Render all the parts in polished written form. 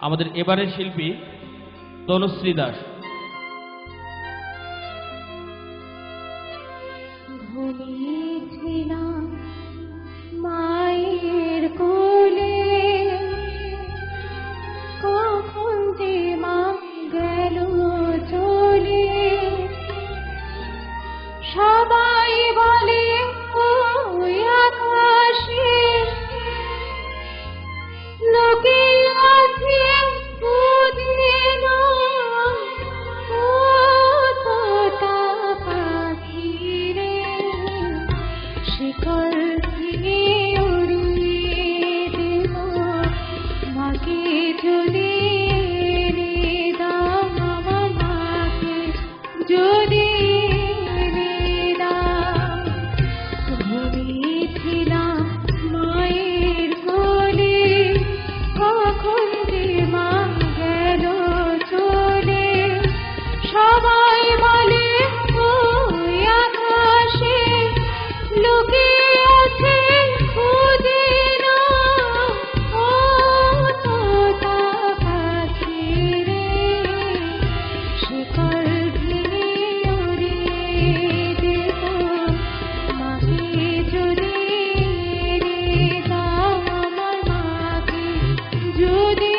আমাদের এবারের শিল্পী তনুশ্রী দাস। ঘুমিয়েছিলাম মায়ের কোলে, কখন যে মা গেল চলে। সবাই বলে ওই আকাশে লোকে আছে শিকল দিয়ে উড়িয়ে দেব মাকে যদি দাও, আমার মাকে যদি দাও। ঘুমিয়েছিলাম মায়ের কোলে, কখন যে মা গেল চলে। সবাই বলে ওই আকাশে লোকে আছে খুঁজে না, ও তোতা পাখি রে। শিকল ভেঙে উড়িয়ে দেব মাকে যদি দাও, আমার মাকে যদি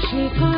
শেখা